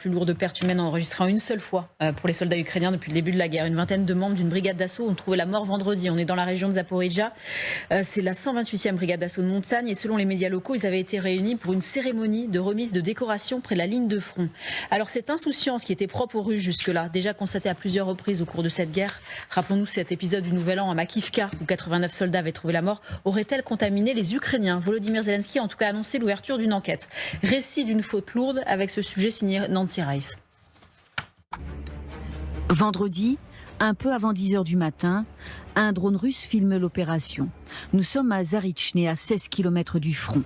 Plus lourde perte humaine enregistrée en une seule fois pour les soldats ukrainiens depuis le début de la guerre. Une vingtaine de membres d'une brigade d'assaut ont trouvé la mort vendredi. On est dans la région de Zaporijjia. C'est la 128e brigade d'assaut de montagne et selon les médias locaux, ils avaient été réunis pour une cérémonie de remise de décoration près de la ligne de front. Alors cette insouciance qui était propre aux Russes jusque-là, déjà constatée à plusieurs reprises au cours de cette guerre, rappelons-nous cet épisode du Nouvel An à Makivka où 89 soldats avaient trouvé la mort, aurait-elle contaminé les Ukrainiens? Volodymyr Zelensky a en tout cas annoncé l'ouverture d'une enquête. Récit d'une faute lourde avec ce sujet signé Nancy Rice. Vendredi, un peu avant 10h du matin, un drone russe filme l'opération. Nous sommes à Zarychny, à 16 km du front.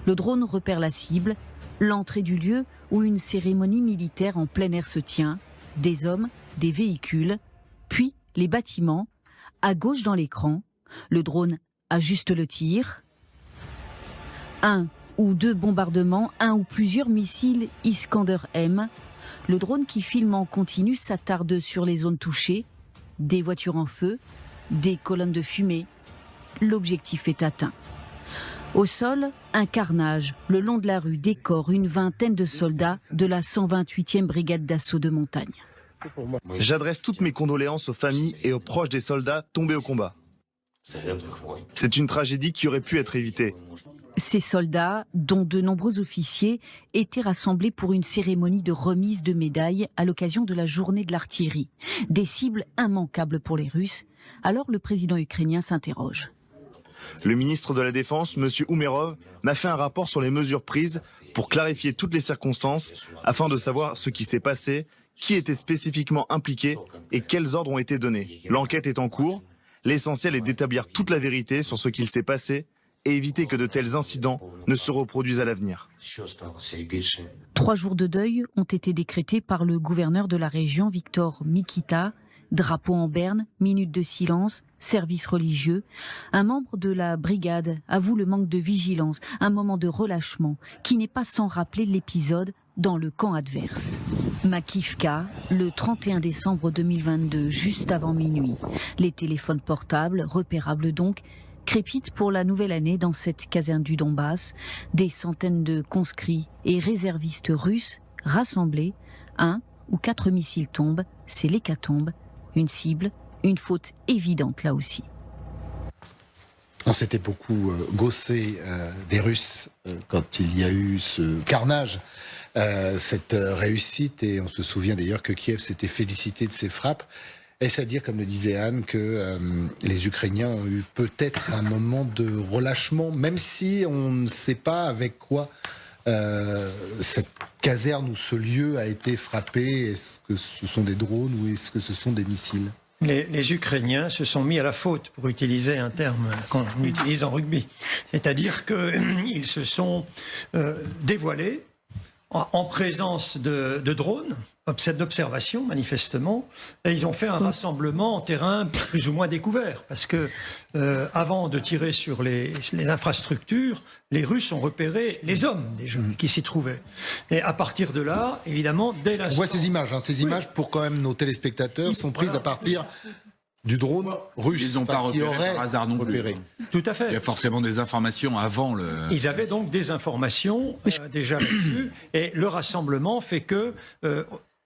Le drone repère la cible, l'entrée du lieu où une cérémonie militaire en plein air se tient, des hommes, des véhicules, puis les bâtiments. À gauche dans l'écran, le drone ajuste le tir. Un ou deux bombardements, un ou plusieurs missiles Iskander-M. Le drone qui filme en continu s'attarde sur les zones touchées, des voitures en feu, des colonnes de fumée. L'objectif est atteint. Au sol, un carnage. Le long de la rue décore une vingtaine de soldats de la 128e brigade d'assaut de montagne. J'adresse toutes mes condoléances aux familles et aux proches des soldats tombés au combat. C'est une tragédie qui aurait pu être évitée. Ces soldats, dont de nombreux officiers, étaient rassemblés pour une cérémonie de remise de médailles à l'occasion de la journée de l'artillerie. Des cibles immanquables pour les Russes. Alors le président ukrainien s'interroge. Le ministre de la Défense, M. Umerov, m'a fait un rapport sur les mesures prises pour clarifier toutes les circonstances afin de savoir ce qui s'est passé, qui était spécifiquement impliqué et quels ordres ont été donnés. L'enquête est en cours. L'essentiel est d'établir toute la vérité sur ce qu'il s'est passé et éviter que de tels incidents ne se reproduisent à l'avenir. 3 jours de deuil ont été décrétés par le gouverneur de la région, Victor Mikita. Drapeau en berne, minute de silence, service religieux. Un membre de la brigade avoue le manque de vigilance, un moment de relâchement qui n'est pas sans rappeler l'épisode dans le camp adverse. Makivka, le 31 décembre 2022, juste avant minuit. Les téléphones portables, repérables donc, crépitent pour la nouvelle année dans cette caserne du Donbass. Des centaines de conscrits et réservistes russes rassemblés. 1 ou 4 missiles tombent, c'est l'hécatombe. Une cible, une faute évidente là aussi. On s'était beaucoup gaussé des Russes quand il y a eu ce carnage, cette réussite, et on se souvient d'ailleurs que Kiev s'était félicité de ces frappes. Est-ce à dire, comme le disait Anne, que les Ukrainiens ont eu peut-être un moment de relâchement, même si on ne sait pas avec quoi cette caserne ou ce lieu a été frappé? Est-ce que ce sont des drones ou est-ce que ce sont des missiles? Les Ukrainiens se sont mis à la faute, pour utiliser un terme qu'on utilise en rugby. C'est-à-dire qu'ils se sont dévoilés en présence de drones, d'observation manifestement, et ils ont fait un rassemblement en terrain plus ou moins découvert, parce que avant de tirer sur les infrastructures, les Russes ont repéré les hommes déjà qui s'y trouvaient. Et à partir de là, évidemment, dès l'instant... On voit ces images, ces images pour quand même nos téléspectateurs sont prises à partir du drone russe. Ils n'ont pas repéré par hasard non plus. Tout à fait. Il y a forcément des informations avant le... Ils avaient donc des informations déjà là-dessus, et le rassemblement fait que...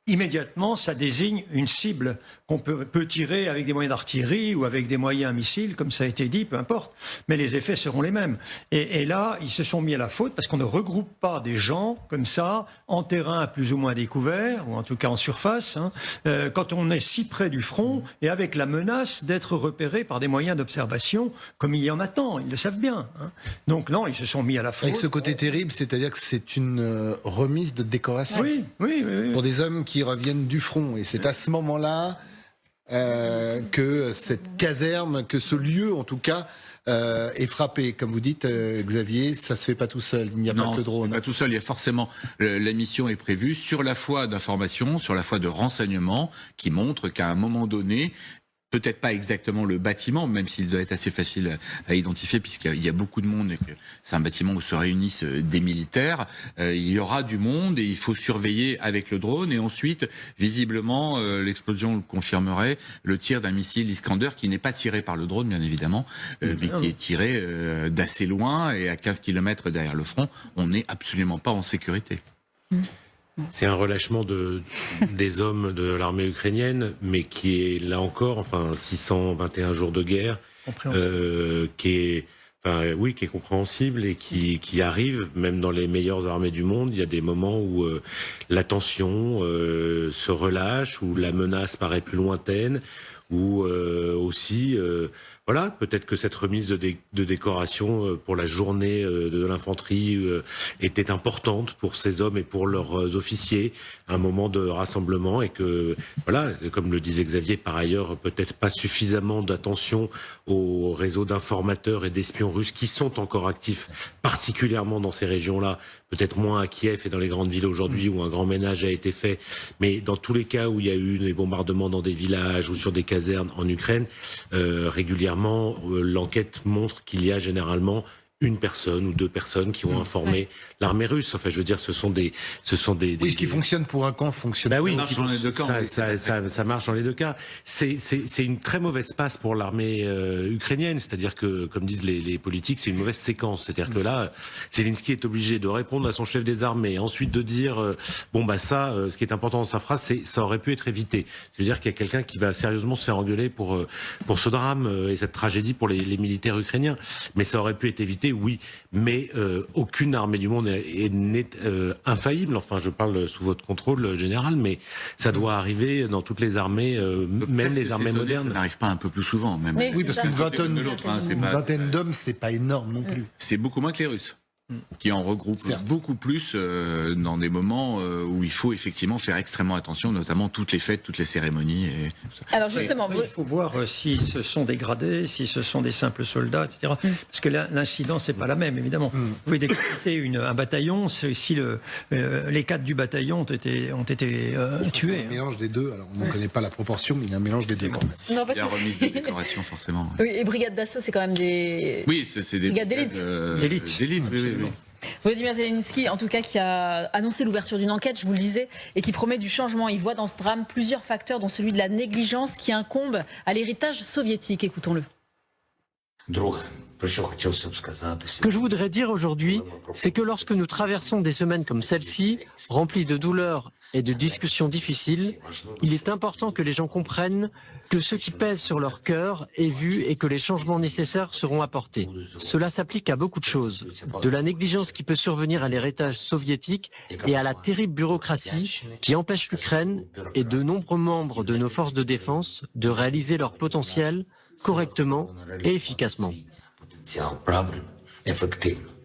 immédiatement, ça désigne une cible qu'on peut tirer avec des moyens d'artillerie ou avec des moyens missiles, comme ça a été dit, peu importe. Mais les effets seront les mêmes. Et là, ils se sont mis à la faute parce qu'on ne regroupe pas des gens comme ça, en terrain plus ou moins découvert, ou en tout cas en surface, quand on est si près du front et avec la menace d'être repéré par des moyens d'observation, comme il y en a tant, ils le savent bien. Donc non, ils se sont mis à la faute. Avec ce côté terrible, c'est-à-dire que c'est une remise de décoration. Oui. Pour des hommes qui reviennent du front. Et c'est à ce moment-là que cette caserne, que ce lieu en tout cas, est frappé. Comme vous dites, Xavier, ça se fait pas tout seul. Il n'y a pas que le drone. Non, pas tout seul. Il y a forcément... La mission est prévue sur la foi d'information, sur la foi de renseignement, qui montre qu'à un moment donné... Peut-être pas exactement le bâtiment, même s'il doit être assez facile à identifier puisqu'il y a beaucoup de monde et que c'est un bâtiment où se réunissent des militaires. Il y aura du monde et il faut surveiller avec le drone. Et ensuite, visiblement, l'explosion le confirmerait, le tir d'un missile Iskander qui n'est pas tiré par le drone, bien évidemment, mais qui est tiré d'assez loin et à 15 km derrière le front. On n'est absolument pas en sécurité. C'est un relâchement des hommes de l'armée ukrainienne, mais qui est là encore, enfin 621 jours de guerre, qui est compréhensible et qui arrive même dans les meilleures armées du monde. Il y a des moments où la tension se relâche, où la menace paraît plus lointaine, ou aussi, voilà, peut-être que cette remise de décoration pour la journée de l'infanterie était importante pour ces hommes et pour leurs officiers, un moment de rassemblement, et que, voilà, comme le disait Xavier, par ailleurs, peut-être pas suffisamment d'attention aux réseaux d'informateurs et d'espions russes qui sont encore actifs, particulièrement dans ces régions-là, peut-être moins à Kiev et dans les grandes villes aujourd'hui où un grand ménage a été fait, mais dans tous les cas où il y a eu des bombardements dans des villages ou sur des casernes en Ukraine, régulièrement, l'enquête montre qu'il y a généralement une personne ou deux personnes qui ont informé l'armée russe. Enfin, je veux dire, ce sont des Oui, ce qui fonctionne pour un camp fonctionne. Bah oui, marche dans les deux camps. Ça marche dans les deux cas. C'est une très mauvaise passe pour l'armée ukrainienne. C'est-à-dire que, comme disent les politiques, c'est une mauvaise séquence. C'est-à-dire que là, Zelensky est obligé de répondre à son chef des armées, ensuite de dire ce qui est important dans sa phrase, c'est ça aurait pu être évité. C'est-à-dire qu'il y a quelqu'un qui va sérieusement se faire engueuler pour ce drame et cette tragédie pour les militaires ukrainiens. Mais ça aurait pu être évité, oui. Mais aucune armée du monde n'est infaillible. Enfin, je parle sous votre contrôle général, mais ça doit arriver dans toutes les armées, même les armées modernes. Ça n'arrive pas un peu plus souvent, même. Mais Oui, parce qu'une vingtaine, c'est une pas- vingtaine d'hommes, c'est pas énorme non plus. C'est beaucoup moins que les Russes, qui en regroupent Certes. beaucoup plus dans des moments où il faut effectivement faire extrêmement attention, notamment toutes les fêtes, toutes les cérémonies. Et tout ça. Alors justement, Il faut voir si ce sont des gradés, si ce sont des simples soldats, etc. Parce que l'incidence n'est pas la même, évidemment. Vous pouvez décapiter un bataillon si les cadres du bataillon ont été tués. Il y a un mélange des deux. Alors, on ne connaît pas la proportion, mais il y a un mélange des deux. quand même. non, pas Il y a de souci. remise de décoration, forcément. Oui, et brigade d'assaut, c'est quand même des... Oui, c'est des Brigades d'élite. D'élite. D'élite, oui, oui, oui. Volodymyr Zelensky, en tout cas, qui a annoncé l'ouverture d'une enquête, je vous le disais, et qui promet du changement. Il voit dans ce drame plusieurs facteurs, dont celui de la négligence qui incombe à l'héritage soviétique. Écoutons-le. Ce que je voudrais dire aujourd'hui, c'est que lorsque nous traversons des semaines comme celle-ci, remplies de douleurs et de discussions difficiles, il est important que les gens comprennent que ce qui pèse sur leur cœur est vu et que les changements nécessaires seront apportés. Cela s'applique à beaucoup de choses, de la négligence qui peut survenir à l'héritage soviétique et à la terrible bureaucratie qui empêche l'Ukraine et de nombreux membres de nos forces de défense de réaliser leur potentiel correctement et efficacement.